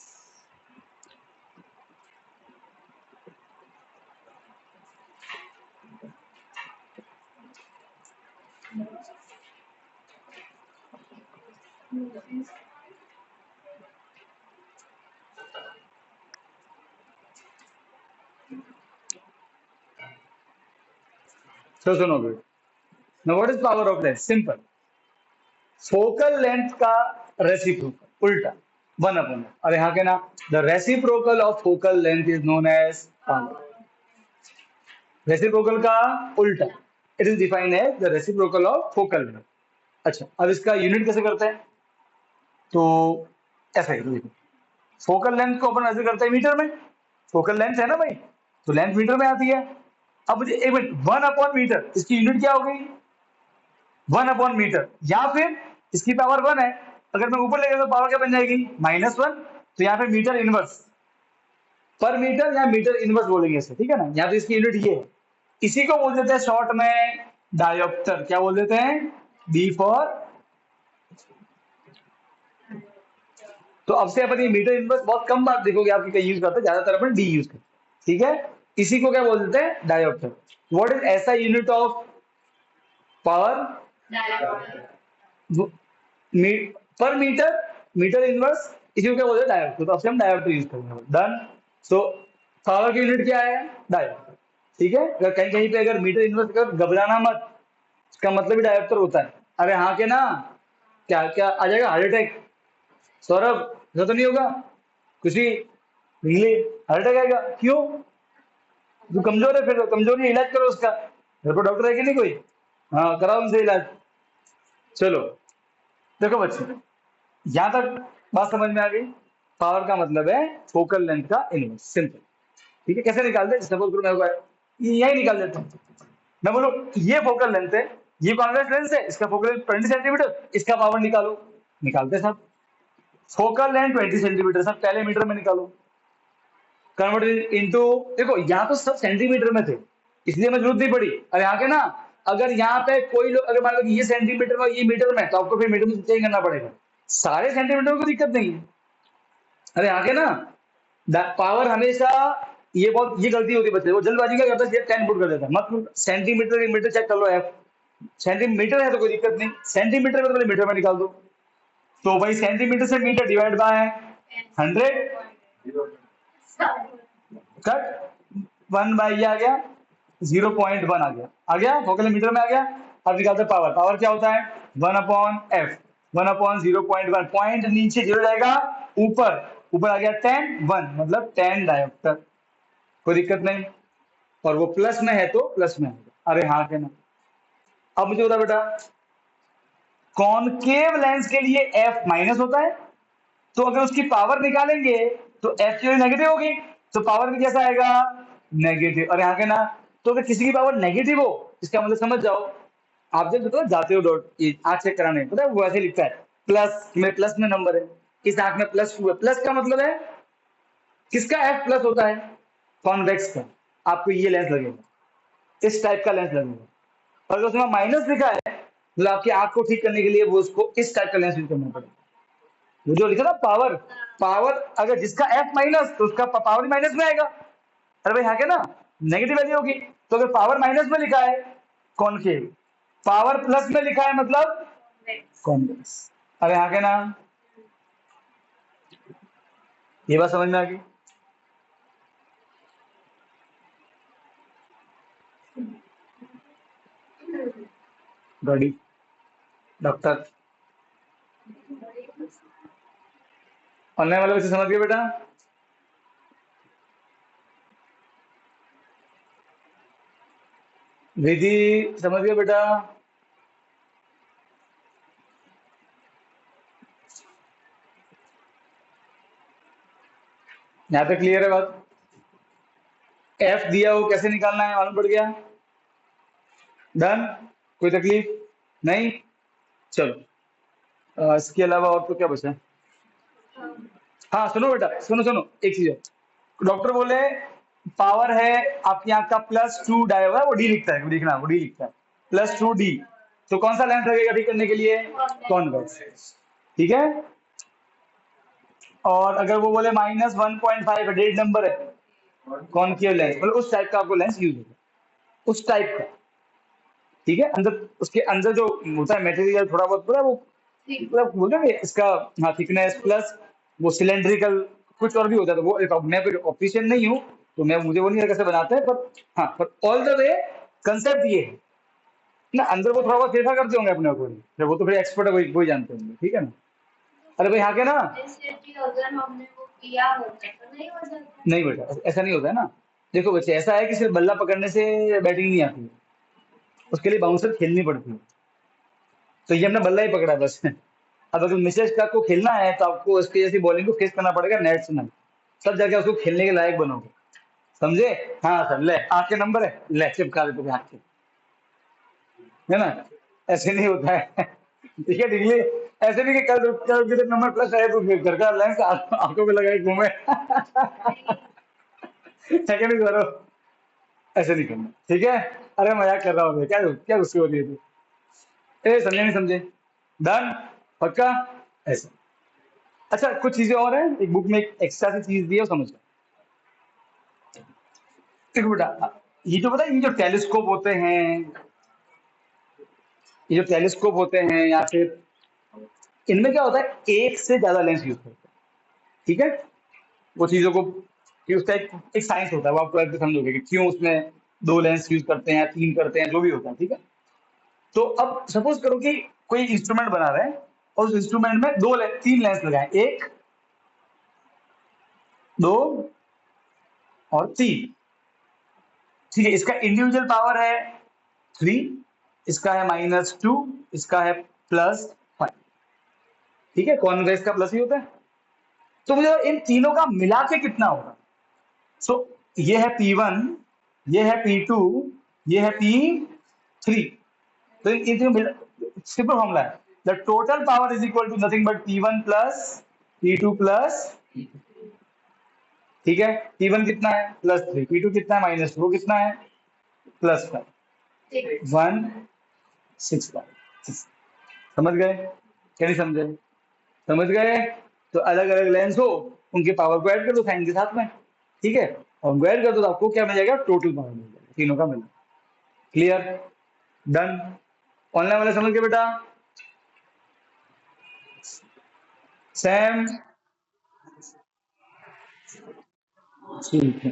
तो सुनो बेटा, now what is power of lens? Simple, focal length का रेसिप्रोकल उल्टा 1/, और यहाँ के ना the reciprocal of focal length is known as power. Reciprocal का उल्टा, it is defined as the reciprocal of focal length. अच्छा, अब इसका यूनिट कैसे करते हैं? तो ऐसा ही फोकल लेंथ को अपन मेजर करते हैं मीटर में। फोकल लेंथ है ना भाई, तो लेंथ मीटर में आती है। अब मुझे एक मिनट, 1/मीटर इसकी यूनिट क्या हो गई? 1/मीटर, या फिर इसकी पावर 1 है, अगर मैं ऊपर लेकर तो पावर क्या बन जाएगी? -1। तो यहाँ पे मीटर इनवर्स पर मीटर या मीटर इनवर्स बोलेंगे इसे, ठीक है ना? यहाँ पे इसकी यूनिट ये है। इसी को बोल देते हैं शॉर्ट में डायोप्टर। क्या बोल देते हैं? D for. तो अब से अपन ये मीटर इनवर्स बहुत कम बार देखोगे आपकी कहीं यूज करते हैं, ज्यादातर अपन डी यूज करते हैं, ठीक है? इसी को क्या बोल देते हैं? डायोप्टर। व्हाट इज ऐसा यूनिट ऑफ पावर? पर मीटर, मीटर इनवर्स, इसी को क्या बोलते हैं? डायोप्टर। तो अब से हम डायोप्टर यूज करेंगे। डन। सो पावर की यूनिट क्या है? डायोप्टर, ठीक है? अगर कहीं कहीं पे अगर मीटर इनवर्स कर, घबराना मत, इसका मतलब ही डायोप्टर होता है। अरे हाँ के ना, क्या क्या आ जाएगा? Heart attack. सौरभ, ऐसा तो नहीं होगा कुछ भी? रिले हार्ट अटैक आएगा क्यों? तू कमजोर है, फिर कमजोरी इलाज करो उसका। घर पर डॉक्टर है कि नहीं कोई? हाँ, कराओ उनसे इलाज। चलो देखो बच्चे, यहां तक बात समझ में आ गई। पावर का मतलब है फोकल लेंथ का इनवर्स, सिंपल। ठीक है? कैसे निकालते हैं? सपोज करो मेरे को यही निकाल देता हूँ। मैं बोलो ये फोकल लेंथ है, ये कॉन्वेक्स लेंस है, इसका फोकल लेंथ 20 सेंटीमीटर, इसका पावर निकालो। निकालते सब। फोकल लेंथ 20 सेंटीमीटर, सब पहले मीटर में निकालो। कन्वर्टेड इनटू, देखो यहाँ तो सब सेंटीमीटर में थे, इसलिए हमें जरूरत नहीं पड़ी। और यहाँ के ना, अगर यहाँ पे कोई लोग अगर मान लो कि ये सेंटीमीटर में ये मीटर में, तो आपको फिर मीटर में चेंज करना पड़ेगा। सारे सेंटीमीटर को दिक्कत नहीं है। अरे यहाँ के ना पावर हमेशा, ये बहुत ये गलती होती है बच्चे, वो जल्दबाजी क्या करता है, 10 पुट कर देता है। मत सेंटीमीटर मीटर चेक कर लो। एफ सेंटीमीटर है तो कोई दिक्कत नहीं, सेंटीमीटर में तो पहले मीटर में निकाल दो। तो भाई सेंटीमीटर से metre divide by 100, cut 1 by ये आ गया 0.1 आ गया, फोकल मीटर में आ गया। अब निकालते पावर। पावर क्या होता है? 1/f, 1/0.1। पॉइंट नीचे जीरो जाएगा, ऊपर ऊपर आ गया 10, 1 मतलब 10 डायोप्टर। कोई दिक्कत नहीं। और वो प्लस में है तो प्लस में आएगा। अरे हाँ के ना। अब मुझे बता बेटा, कॉनकेव लेंस के लिए f माइनस होता है, तो अगर उसकी पावर निकालेंगे तो एफ की वैल्यू नेगेटिव होगी, तो पावर भी कैसा आएगा? नेगेटिव। और यहाँ के ना, तो अगर किसी की पावर नेगेटिव हो, इसका मतलब समझ जाओ, आप जब तो जाते हो डॉट आंख चेक कराने, पता है वो ऐसे लिखता है प्लस, मेरे प्लस में नंबर है, इस आंख में +2 है। प्लस का मतलब है किसका एफ प्लस होता है? कॉन्वेक्स का। आपको ये लेंस लगेगा, इस टाइप का लेंस लगेगा। और अगर उसमें माइनस लिखा है, मतलब आपकी आंख को ठीक करने के लिए वो उसको इस टाइप का लेंस यूज करना पड़ेगा। वो जो लिखा ना पावर, पावर अगर जिसका एफ माइनस, तो उसका पावर माइनस में आएगा। अरे भाई यहाँ के ना नेगेटिव वैल्यू होगी, तो अगर पावर माइनस में लिखा है कॉनकेव, पावर प्लस में लिखा है मतलब कॉन्वेक्स। अरे यहाँ के ना, ये बात समझ में आ गई? गाड़ी डॉक्टर ऑनलाइन वाले बच्चे समझ गए बेटा? विधि समझ गए बेटा? यहाँ तक क्लियर है बात? एफ दिया हो कैसे निकालना है मालूम पड़ गया? डन? कोई तकलीफ नहीं? चलो इसके अलावा और तो क्या बचा है? हाँ सुनो बेटा, सुनो सुनो, एक चीज है। डॉक्टर बोले पावर है आपके यहाँ का +2 डाई होगा, वो डी लिखता है, देखना वो डी लिखता है, +2D। तो कौन सा लेंस लगेगा ठीक करने के लिए? कॉन्वेक्स। ठीक है। और अगर वो बोले -1.5 है, डेढ़ नंबर है, कॉनकेव लेंस, मतलब उस टाइप का आपको लेंस यूज होगा, उस टाइप का। ठीक है, अंदर उसके अंदर जो होता है मटेरियल थोड़ा बहुत पूरा वो मतलब बोलते हैं इसका, हाँ थिकनेस प्लस वो सिलेंड्रिकल कुछ और भी होता है। तो वो मैं कोई ऑफिशियल नहीं हूँ, तो मैं मुझे वो नहीं कैसे बनाते हैं, पर हाँ पर ऑल द वे कंसेप्ट ये है ना। अंदर वो थोड़ा बहुत फेरफार करते होंगे अपने अकॉर्डिंग, फिर वो तो फिर एक्सपर्ट है, वही जानते होंगे। ठीक है ना? अरे भाई यहाँ के ना, नहीं बेटा ऐसा नहीं होता है ना। देखो बच्चे, ऐसा है कि सिर्फ बल्ला पकड़ने से बैटिंग नहीं आती है, उसके लिए बाउंसर खेलनी पड़ती है। तो ये हमने बल्ला ही पकड़ा बस। अब अगर मिसेज का को खेलना है तो आपको उसकी जैसी बॉलिंग को फेस करना पड़ेगा नेट से ना, तब जाके उसको खेलने के लायक बनोगे। समझे? हाँ सर, ले आपके नंबर है, ले चिपका दे तुम्हें हाथ है ना। ऐसे नहीं होता है। ठीक है डिग्ली, ऐसे नहीं कि कल कल कितने नंबर प्लस आए तो फिर घर का लेंस आंखों में लगाए घूमे। सेकंड करो, ऐसे नहीं करना। ठीक है? अरे मजाक कर रहा हूँ मैं, क्या क्या गुस्से हो रही है तू? ए समझे नहीं समझे? डन? पक्का? ऐसा। अच्छा कुछ चीजें और हैं, एक बुक में एक एक्स्ट्रा सी चीज दी है, समझ लो। देखो बेटा, ये जो पता है, ये जो टेलीस्कोप होते हैं, ये जो टेलीस्कोप होते हैं या फिर इनमें क्या होता है, एक से ज्यादा लेंस यूज करते हैं। ठीक है? वो चीजों को कि उसका एक साइंस होता है, वो आपको ऐसे समझोगे कि क्यों उसमें 2 लेंस यूज करते हैं, 3 करते हैं, जो भी होता है। ठीक है? तो अब सपोज करो कि कोई इंस्ट्रूमेंट बना रहे हैं और उस इंस्ट्रूमेंट में 3 लेंस लगाए, 1 2 और 3। ठीक है, इसका इंडिविजुअल पावर है 3, इसका है -2, इसका है +5। ठीक है, कॉन्वेक्स का प्लस ही होता है। तो मुझे इन तीनों का मिला के कितना होगा? सो ये है P1, ये है P2, ये है P3। तो इन तीनों सिंपल फॉर्मूला है, the total power is equal to nothing but P1 plus P2 plus. ठीक है, P1 कितना है? +3। P2 कितना है? -2। वो कितना है? +5। 165। समझ गए? क्या नहीं समझे? समझ गए? तो अलग अलग लेंस हो, उनके पावर को ऐड कर दो साइन के साथ में। ठीक है, और उनको ऐड कर दो तो आपको क्या मिल जाएगा? टोटल पावर मिल जाएगा, तीनों का मिल जाएगा। क्लियर? डन? ऑनलाइन वाले समझ गए बेटा? सैम? ठीक है,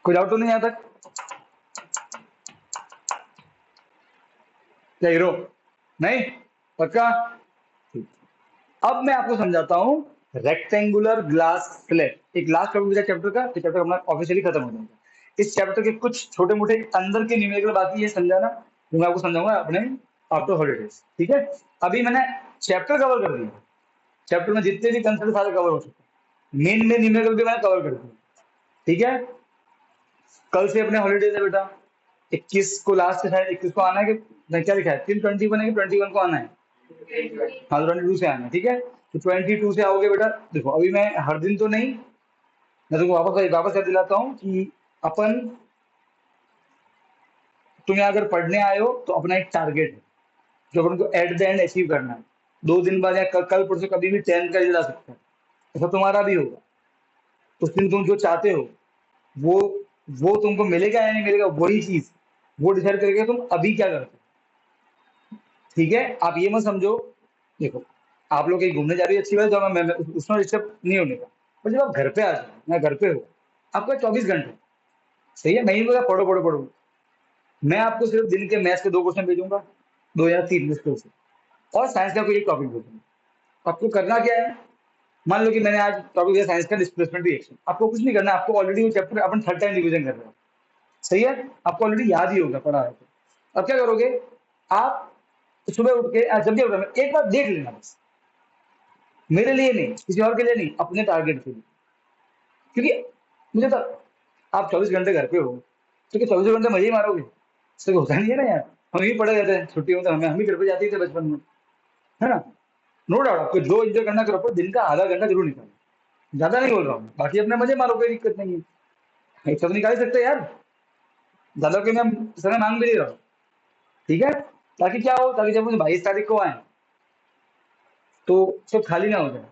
कोई डाउट तो नहीं यहाँ तक? क्या हीरो? नहीं? पक्का? ठीक। अब मैं आपको समझाता हूँ रेक्टेंगुलर ग्लास स्लेब। एक लास्ट टॉपिक बचा चैप्टर का, चैप्टर अपना ऑफिशियली खत्म हो जाएगा। इस चैप्टर के कुछ छोटे मोटे अंदर के न्यूमेरिकल बाकी है समझाना, जो मैं आपको समझाऊंगा अपने आफ्टर हॉलीडेज। ठीक है? अभी मैंने चैप्टर कवर कर दिया, चैप्टर में जितने भी कंसेप्ट सारे कवर हो चुके, मेन में न्यूमेरिकल भी मैंने कवर कर दिया। ठीक है? कल से अपने हॉलीडेज है बेटा, 21 को लास्ट है, 21 को आना है कि नहीं, क्या लिखा है? 21 है कि 21 को आना है? हाँ 22 से आना है। ठीक है, तो 22 से आओगे बेटा। देखो अभी मैं हर दिन तो नहीं, मैं तुमको वापस याद दिलाता हूँ कि अपन, तुम यहाँ अगर पढ़ने आए हो तो अपना एक टारगेट है जो अपन को एट द एंड अचीव करना है। 2 दिन बाद या कल परसों कभी भी 10th का रिजल्ट आ सकता है, ऐसा तुम्हारा भी होगा। उस दिन तुम जो चाहते हो वो वो तुमको मिलेगा या नहीं मिलेगा, वही चीज वो डिसाइड करेगा तुम अभी क्या करते हो। ठीक है, आप ये मत समझो, देखो आप लोग कहीं घूमने जा रही है अच्छी बात है, तो मैं उसमें डिस्टर्ब नहीं होने का, पर जब आप घर पे आ जाओ, मैं घर पे हूँ, आपका 24 घंटे, सही है, नहीं बोला पढ़ो पढ़ो पढ़ो, मैं आपको सिर्फ दिन के मैथ्स के 2 क्वेश्चन भेजूंगा, 2 या 3 मुश्किल से, और साइंस का कोई एक टॉपिक भेजूंगा। आपको करना क्या है? मान लो कि मैंने आज टॉपिक दिया साइंस का डिस्प्लेसमेंट रिएक्शन, आपको कुछ नहीं करना, आपको ऑलरेडी वो चैप्टर अपन 3rd टाइम रिविजन कर रहे हैं, सही है, आपको ऑलरेडी याद ही होगा पढ़ा है तो। अब क्या करोगे आप? सुबह उठ के जब भी उठो एक बार देख लेना बस, मेरे लिए नहीं, किसी और के लिए नहीं, अपने टारगेट के लिए। क्योंकि मुझे तो, आप 24 घंटे घर पे हो तो क्या 24 घंटे मजे ही मारोगे? ऐसा तो होता नहीं है ना यार। हम यही पड़े रहते हैं छुट्टी में, तो हम ही घर पे जाते थे बचपन में, है ना? नो डाउट आपको जो एंजॉय करना करो, पर दिन का आधा घंटा जरूर निकालो। ज्यादा नहीं बोल रहा हूँ, बाकी अपने मजे मारो, कोई दिक्कत नहीं है। एक सब निकाल ही सकते हैं यार, ज्यादा कोई मैं समय मांग भी नहीं रहा हूँ। ठीक है, ताकि क्या हो, ताकि जब मुझे 22 तारीख को आए तो सब खाली ना हो जाए।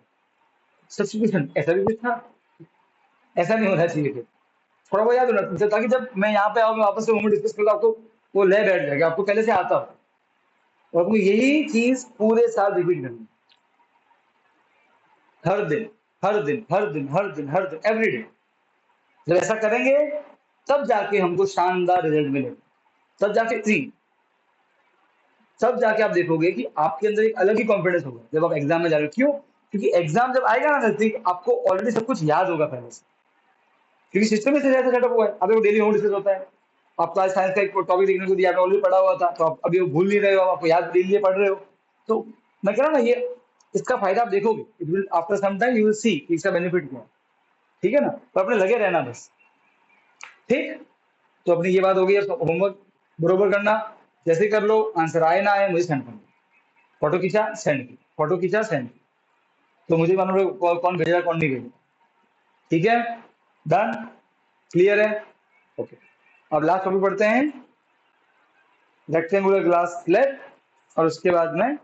सब्सिट्यूशन ऐसा भी कुछ था, ऐसा नहीं होना चाहिए फिर। थोड़ा बहुत याद होना चाहिए, ताकि जब मैं यहाँ पे आऊँ, मैं वापस से मोमेंट डिस्कस करूँ, आपको वो ले बैठ जाएगा, आपको पहले से आता हो। और आपको यही चीज पूरे साल रिपीट करनी है। हर दिन, हर दिन, हर दिन, हर दिन, हर दिन, एवरी डे। जब ऐसा करेंगे तब जाके हमको शानदार रिजल्ट मिलेगा। तब जाके थ्री, तब जाके आप देखोगे कि आपके अंदर एक अलग ही कॉन्फिडेंस होगा जब आप एग्जाम में जा रहे हो। क्यों? क्योंकि एग्जाम जब आएगा ना नजदीक, आपको ऑलरेडी सब कुछ याद होगा पहले से। क्योंकि सिस्टम में से ऐसा सेटअप हुआ है, अब वो डेली होम डिस्कस होता है। आपका साइंस का एक टॉपिक देखने को दिया, आपने ऑलरेडी पढ़ा हुआ था, तो आप अभी वो भूल नहीं रहे हो, आपको याद डेली लिए पढ़ रहे हो। तो मैं कह रहा हूँ ना, ये इसका फायदा आप देखोगे, it will after some time you will see इसका बेनिफिट क्या है। ठीक है ना? तो अपने लगे रहना बस। ठीक, तो अपनी ये बात हो गई। अब होमवर्क बरोबर करना, जैसे कर लो, आंसर आए ना आए मुझे सेंड करना। फोटो खींचा सेंड की, फोटो खींचा सेंड की, तो मुझे मालूम है कौन भेजा कौन नहीं भेजा। ठीक है, डन, क्लियर है? ओके, अब लास्ट टॉपिक पढ़ते हैं, रेक्टेंगुलर ग्लास स्लेब। और उसके बाद में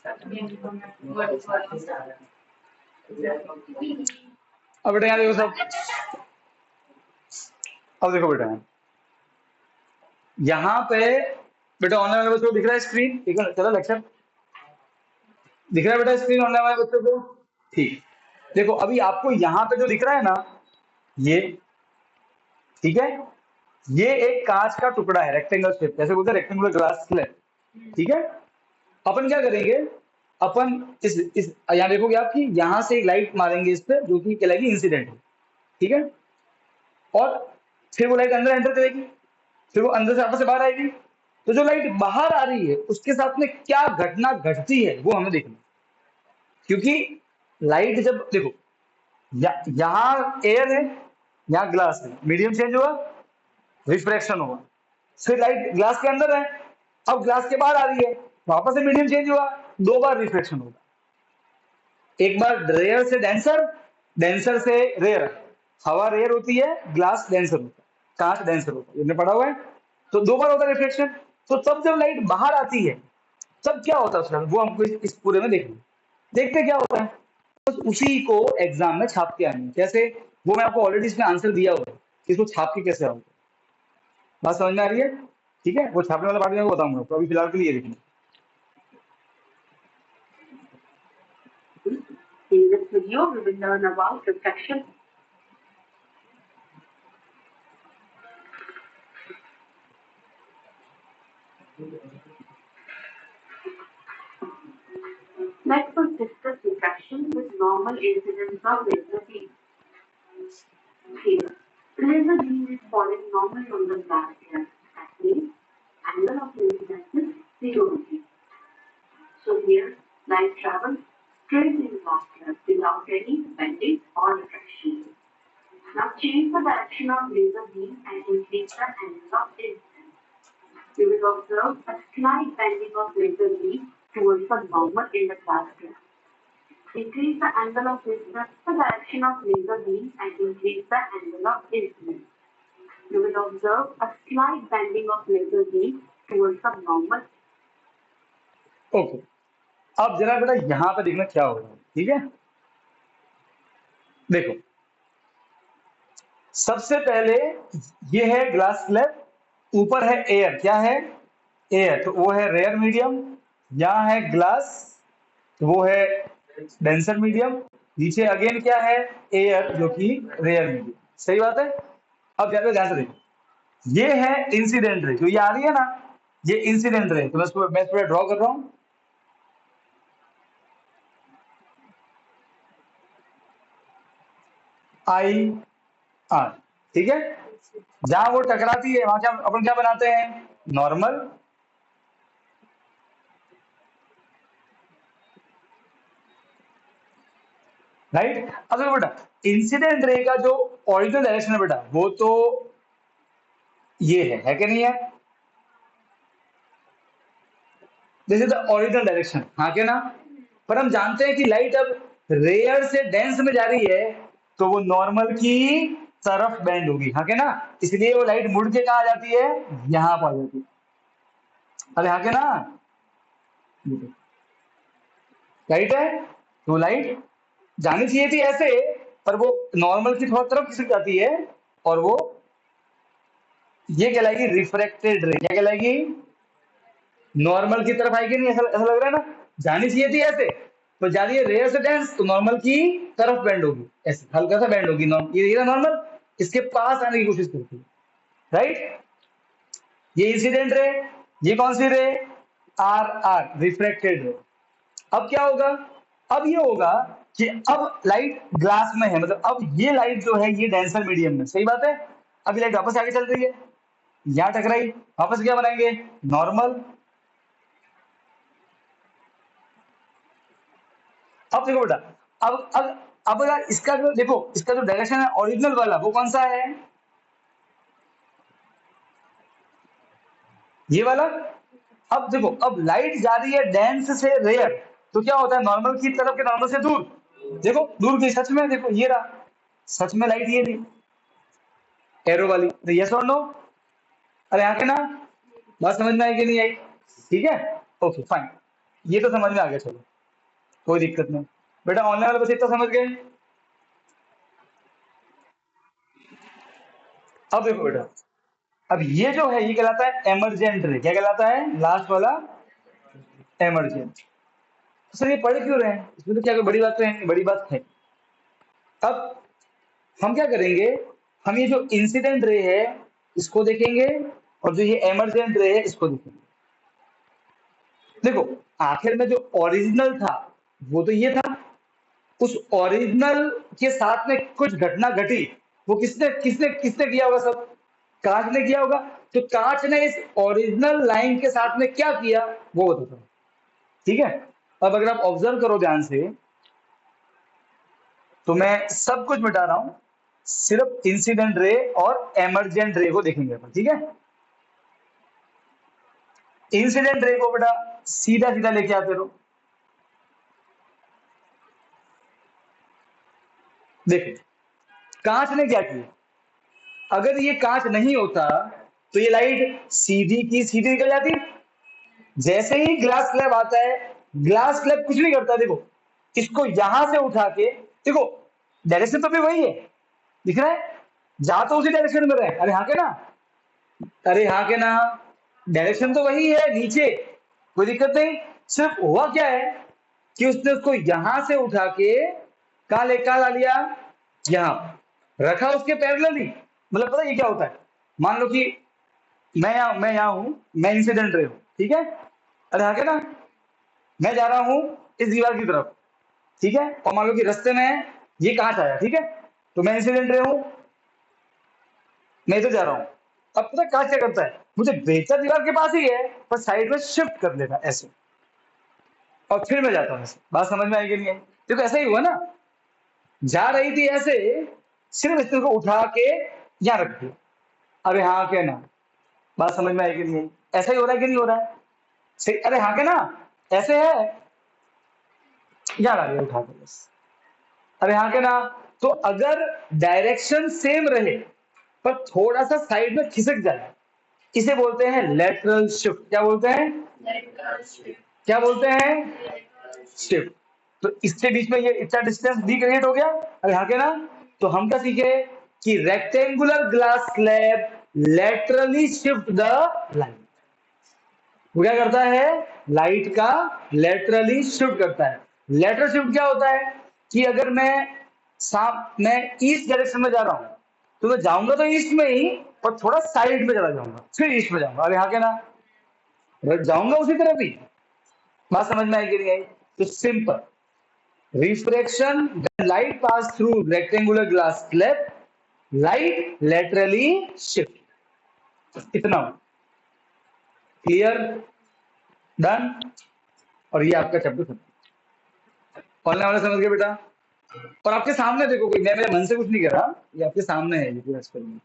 अब बेटा यहाँ देखो सब, अब देखो बेटा यहाँ पे बेटा ऑनलाइन वाले बच्चों को दिख रहा है स्क्रीन, ठीक है, चलो लेक्चर दिख रहा है बेटा स्क्रीन ऑनलाइन वाले बच्चों को, ठीक। देखो अभी आपको यहाँ पे जो दिख रहा है ना, ये ठीक है, ये एक कांच का टुकड़ा है, रेक्टेंगल शेप, जैसे बोलते हैं रेक्टेंगुलर ग्लास स्लैब, ठीक है। अपन क्या करेंगे, अपन इस यहाँ देखोगे आपकी यहाँ से एक लाइट मारेंगे इस पे, जो कि कहलाएगी इंसिडेंट, ठीक है। और फिर वो लाइट अंदर एंटर करेगी, फिर वो अंदर से वापस से बाहर आएगी। तो जो लाइट बाहर आ रही है उसके साथ में क्या घटना घटती है वो हमें देखना, क्योंकि लाइट जब देखो यहाँ एयर है, यहाँ ग्लास है, मीडियम चेंज हुआ, रिफ्रैक्शन हुआ, फिर लाइट ग्लास के अंदर है, अब ग्लास के बाहर आ रही है, वापस से मीडियम चेंज हुआ, 2 बार रिफ्रैक्शन होगा, एक बार रेयर से डेंसर, डेंसर से रेयर, हवा रेयर होती है, ग्लास डेंसर होता है, कांच डेंसर होता है, ये पढ़ा हुआ है। तो 2 बार होता है रिफ्लेक्शन। तो तब जब लाइट बाहर आती है तब क्या होता है उसका, वो हमको इस पूरे में देखना, देखते क्या होता है, तो उसी को एग्जाम में छाप के आएंगे, कैसे, वो मैं आपको ऑलरेडी इसमें आंसर दिया हुआ है कि इसको छाप के कैसे आओगे, बात समझ में आ रही है, ठीक है। वो छापने वाला पार्ट मैं बताऊंगा, तो अभी फिलहाल के लिए देखिए।
In this video, we will learn about refraction. Next, we'll discuss refraction with normal incidence of laser beam. Here, laser beam is falling normally on the glass here. That means angle of incidence is 0 degree. So here, light travels straight in glass here without any bending or refraction. Now change the direction of laser beam and increase the angle of incidence. You will observe a slight bending of laser beam towards the normal in the glass glass. Increase the angle of incidence, the direction of laser beam and increase the angle of incidence. You will observe a slight bending of laser beam towards the normal.
Okay, अब जरा बेटा यहाँ पे देखना क्या होगा, ठीक है। देखो सबसे पहले ये है ग्लास स्लैब, ऊपर है एयर, क्या है एयर, तो वो है रेयर मीडियम, यहाँ है ग्लास, तो वो है डेंसर मीडियम, नीचे अगेन क्या है एयर जो कि रेयर मीडियम, सही बात है। अब ध्यान से देखो, ये है इंसिडेंट रे, जो ये आ रही है ना, ये इंसिडेंट रे, तो मैं इसको ड्रॉ कर रहा हूं, आई आर, ठीक है। जहां वो टकराती है वहां क्या अपन क्या बनाते हैं, नॉर्मल, राइट। अब देखो बेटा इंसिडेंट रे का जो ओरिजिनल डायरेक्शन है बेटा, वो तो ये है कि नहीं है, this is the original direction, हाँ के ना। पर हम जानते हैं कि लाइट अब रेयर से डेंस में जा रही है, तो वो नॉर्मल की तरफ बेंड होगी, हाँ के ना, इसलिए वो लाइट मुड़ के कहा जाती है, यहां पर आ जाती है, अरे हाँ के ना, राइट है। तो लाइट जानी चाहिए थी ऐसे, पर वो नॉर्मल की थोड़ा तरफ खिसक जाती है, और वो ये कहलाएगी रिफ्रैक्टेड रे, क्या कहलाएगी, नॉर्मल की तरफ आएगी, नहीं ऐसा ऐसा लग रहा है ना, जानी चाहिए थी ऐसे, तो जा रही है रेयर से डेंस, तो नॉर्मल की तरफ बेंड होगी, ऐसे हल्का सा बेंड होगी, ये नॉर्मल इसके पास आने की कोशिश करती है, राइट। ये इंसिडेंट रे, ये कौन सी रे, आर आर, रिफ्रैक्टेड रे। अब क्या होगा, अब ये होगा कि अब लाइट ग्लास में है, मतलब अब ये लाइट जो है ये डेंसर मीडियम में, सही बात है। अभी लाइट वापस आगे चल रही है, यहां टकराई, वापस क्या बनाएंगे, नॉर्मल। अब देखो बेटा, अब अगर इसका जो देखो, इसका जो डायरेक्शन है ओरिजिनल वाला, वो कौन सा है, ये वाला। अब देखो, अब लाइट जा रही है डेंस से रेयर, तो क्या होता है, नॉर्मल की तरफ के नॉर्मल से दूर, देखो दूर की, सच में देखो ये रहा, सच में लाइट ये थी एरो वाली, तो यस और नो, अरे यहाँ के ना, बात समझ में आई कि नहीं आई, ठीक है, ओके फाइन। ये तो समझ में आ गया, चलो कोई दिक्कत नहीं। बेटा ऑनलाइन वाले बच्चे इतना समझ गए। अब देखो बेटा, अब ये जो है ये कहलाता है एमरजेंट रे। क्या कहलाता है? लास्ट वाला एमरजेंट। तो सर ये पढ़ क्यों रहे हैं? इसमें तो क्या कोई बड़ी बात तो है नहीं, बड़ी बात है। अब हम क्या करेंगे, हम ये जो इंसिडेंट रे है इसको देखेंगे, और जो ये एमरजेंट रे है इसको देखेंगे। देखो आखिर में जो ओरिजिनल था वो तो ये था, उस ओरिजिनल के साथ में कुछ घटना घटी, वो किसने किसने किसने किया होगा? सब कांच ने किया होगा। तो कांच ने इस ओरिजिनल लाइन के साथ में क्या किया वो बताता हूं, ठीक है? अब अगर आप ऑब्जर्व करो ध्यान से, तो मैं सब कुछ मिटा रहा हूं, सिर्फ इंसिडेंट रे और एमरजेंट रे को देखेंगे अपन, ठीक है? इंसिडेंट रे को बेटा सीधा सीधा लेके आते रहो। देखो कांच ने क्या किया, अगर ये कांच नहीं होता तो ये लाइट सीधी की सीधी निकल जाती। जैसे ही ग्लास स्लैब आता है, ग्लास स्लैब कुछ नहीं करता, देखो इसको यहां से उठा के, देखो डायरेक्शन तो भी वही है, दिख रहा है? जा तो उसी डायरेक्शन में रहे, अरे हाँ के ना, अरे हाँ के ना, डायरेक्शन तो वही है नीचे, कोई दिक्कत नहीं। सिर्फ हुआ क्या है कि उसने उसको यहां से उठा के कहा ले कहा ला लिया, यहां रखा उसके पैरेलल ही। मतलब पता है ये क्या होता है? मान लो कि मैं यहाँ हूं, मैं इंसिडेंट रे हूं, ठीक है? अरे हाँ के ना, मैं जा रहा हूं इस दीवार की तरफ, ठीक है? और मान लो कि रास्ते में ये कांच आया, ठीक है? तो मैं इंसिडेंट रे हूं, मैं इधर जा रहा हूं। अब पता है कांच क्या करता है? मुझे भेजता दीवार के पास ही है, पर साइड में शिफ्ट कर लेगा ऐसे, और फिर मैं जाता हूं ऐसे। बात समझ में आएगी नहीं आई? देखो ऐसा ही हुआ ना, जा रही थी ऐसे, सिर्फ इसको उठा के यहां रख दिया। अरे हाँ क्या ना, बात समझ में आएगी नहीं आई? ऐसा ही हो रहा है कि नहीं हो रहा है? सही, अरे हाँ क्या ना, ऐसे है, यहां ला दिया उठा के बस। अरे हाँ क्या ना, तो अगर डायरेक्शन सेम रहे पर थोड़ा सा साइड में खिसक जाए, इसे बोलते हैं लेटरल शिफ्ट। क्या बोलते हैं? क्या बोलते हैं? शिफ्ट। तो इसके बीच में ये इतना डिस्टेंस डी क्रिएट हो गया। अरे हाँ के ना, तो हम क्या सीखे कि rectangular glass slab laterally shift the light. वो क्या करता है? लाइट का लेटरली शिफ्ट करता है। लेटरल शिफ्ट क्या होता है कि अगर मैं ईस्ट डायरेक्शन में जा रहा हूं, तो मैं जाऊंगा तो ईस्ट में ही, पर थोड़ा साइड में चला जाऊंगा, फिर ईस्ट में जाऊंगा। अरे हाँ के ना, जाऊंगा उसी तरफ ही। बात समझ में आएगी नहीं आई? तो simple refraction, when light pass through rectangular glass slab, light laterally shift। इतना क्लियर? डन? और ये आपका चैप्टर खत्म। ऑनलाइन वाला समझ गए बेटा? और आपके सामने देखो, कोई मैं मेरे मन से कुछ नहीं कर रहा, ये आपके सामने है ये पूरा experiment.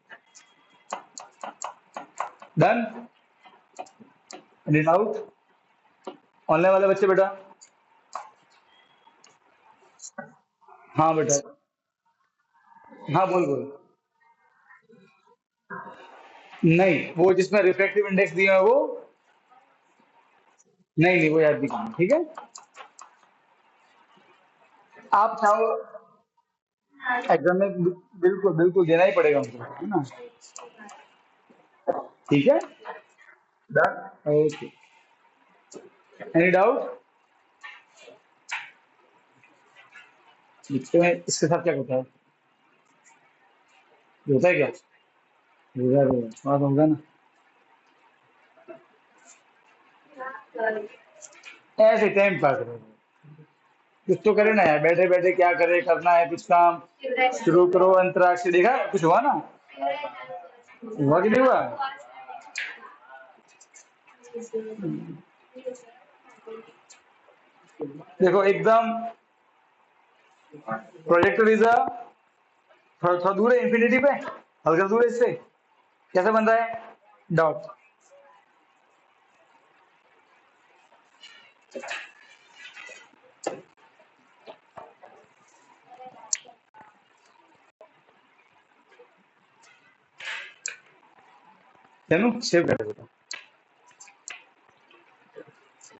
Done? Any doubt? Online वाले बच्चे बेटा? हाँ बेटा, हाँ बोल बोल। नहीं, वो जिसमें रिफ्रैक्टिव इंडेक्स दिया है वो नहीं, नहीं वो याद भी करना, ठीक है? आप चाहो एग्जाम में बिल्कुल बिल्कुल देना ही पड़ेगा उनको, है ना? ठीक है, डन, ओके। Any doubt? इसके इसके साथ क्या होता है? होता है क्या? होगा होगा, बात होगा ना? ऐसे टाइम पास करो, कुछ तो करे ना यार, बैठे बैठे क्या करे, करना है कुछ काम, शुरू करो अंतराक्षरी। देखा कुछ हुआ ना? हुआ कि नहीं हुआ? देखो एकदम प्रोजेक्टर इज थोड़ा थोड़ा दूर है इंफिनिटी पे, हल्का दूर है इससे। कैसे बन रहा है? डॉट। चलो सेव कर देता हूं।